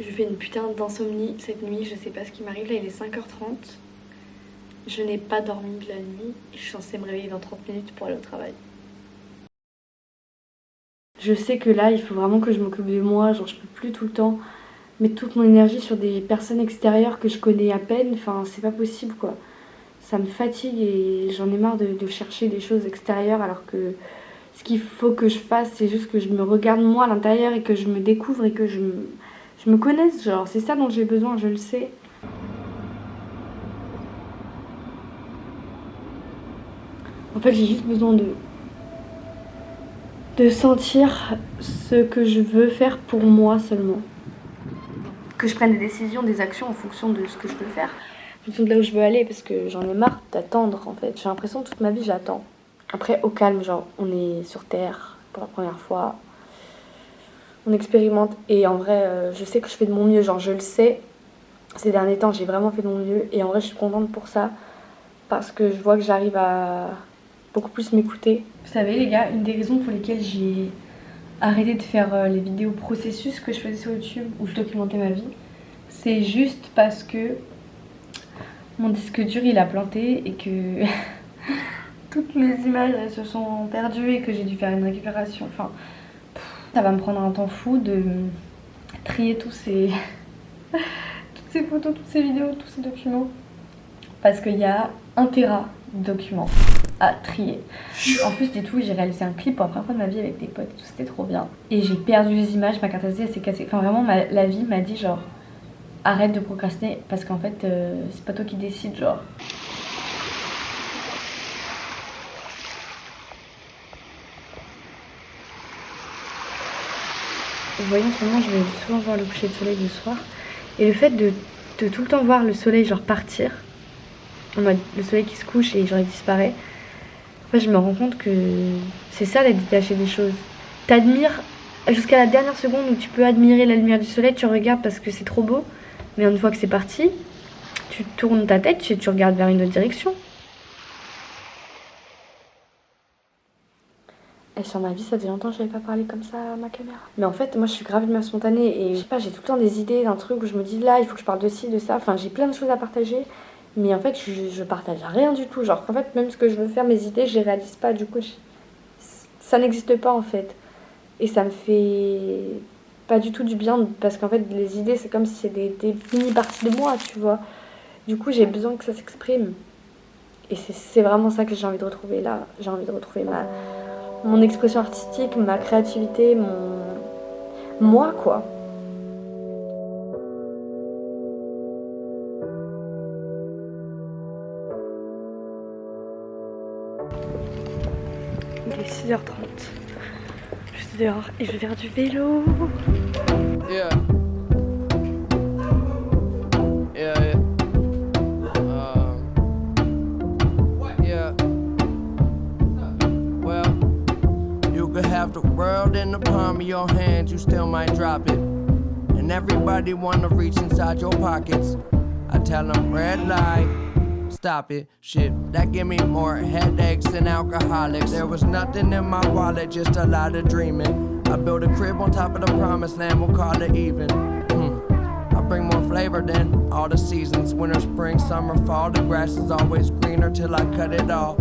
Je fais une putain d'insomnie cette nuit, je sais pas ce qui m'arrive. Là, il est 5h30. Je n'ai pas dormi de la nuit. Je suis censée me réveiller dans 30 minutes pour aller au travail. Je sais que là, il faut vraiment que je m'occupe de moi. Genre, je peux plus tout le temps mettre toute mon énergie sur des personnes extérieures que je connais à peine. Enfin, c'est pas possible, quoi. Ça me fatigue et j'en ai marre de chercher des choses extérieures alors que ce qu'il faut que je fasse, c'est juste que je me regarde moi à l'intérieur et que je me découvre et que je me connaisse. Genre, c'est ça dont j'ai besoin, je le sais. En fait, j'ai juste besoin de sentir ce que je veux faire pour moi seulement. Que je prenne des décisions, des actions en fonction de ce que je veux faire, en fonction de là où je veux aller, parce que j'en ai marre d'attendre en fait. J'ai l'impression que toute ma vie j'attends. Après, au calme, genre, on est sur Terre pour la première fois. On expérimente et en vrai, je sais que je fais de mon mieux, genre, je le sais. Ces derniers temps, j'ai vraiment fait de mon mieux et en vrai, je suis contente pour ça parce que je vois que j'arrive à beaucoup plus m'écouter. Vous savez, les gars, une des raisons pour lesquelles j'ai arrêté de faire les vidéos processus que je faisais sur YouTube où je documentais ma vie, c'est juste parce que mon disque dur il a planté et que toutes mes images elles se sont perdues et que j'ai dû faire une récupération. Enfin, ça va me prendre un temps fou de trier toutes ces photos, toutes ces vidéos, tous ces documents. Parce qu'il y a 1 téra de documents à trier. En plus du tout, j'ai réalisé un clip pour la première fois de ma vie avec des potes et tout, c'était trop bien. Et j'ai perdu les images, ma carte SD elle s'est cassée. Enfin vraiment, la vie m'a dit genre, arrête de procrastiner parce qu'en fait, c'est pas toi qui décides genre. Vous voyez, en ce moment, je vais souvent voir le coucher de soleil le soir. Et le fait de tout le temps voir le soleil genre partir, en mode le soleil qui se couche et genre il disparaît, en fait, je me rends compte que c'est ça d'être détaché des choses. T'admires jusqu'à la dernière seconde où tu peux admirer la lumière du soleil, tu regardes parce que c'est trop beau. Mais une fois que c'est parti, tu tournes ta tête et tu regardes vers une autre direction. Et sur ma vie, ça faisait longtemps que je n'avais pas parlé comme ça à ma caméra. Mais en fait, moi, je suis grave de ma spontanée et je sais pas, j'ai tout le temps des idées d'un truc où je me dis là, il faut que je parle de ci, de ça. Enfin, j'ai plein de choses à partager. Mais en fait, je partage rien du tout. Genre, en fait, même ce que je veux faire, mes idées, je les réalise pas. Du coup, ça n'existe pas en fait. Et ça me fait pas du tout du bien parce qu'en fait, les idées, c'est comme si c'était des mini parties de moi, tu vois. Du coup, j'ai besoin que ça s'exprime. Et c'est vraiment ça que j'ai envie de retrouver là. J'ai envie de retrouver mon expression artistique, ma créativité, moi, quoi. Il est 6h30. Je suis dehors et je vais faire du vélo. Yeah. Yeah, yeah. Yeah. Well, you could have the world in the palm of your hand, you still might drop it. And everybody wanna reach inside your pockets. I tell them red light, stop it, shit, that give me more headaches than alcoholics. There was nothing in my wallet, just a lot of dreaming. I built a crib on top of the promised land, we'll call it even. I bring more flavor than all the seasons. Winter, spring, summer, fall, the grass is always greener till I cut it all.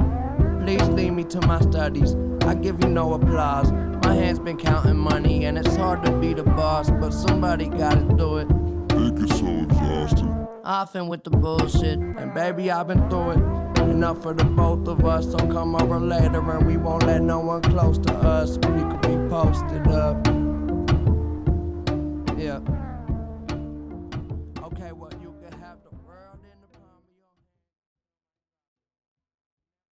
Please lead me to my studies, I give you no applause. My hand's been counting money and it's hard to be the boss, but somebody gotta do it. Make it so exhausting. Often with the bullshit, and baby I've been through it. Enough for the both of us, so come over later and we won't let no one close to us. We could be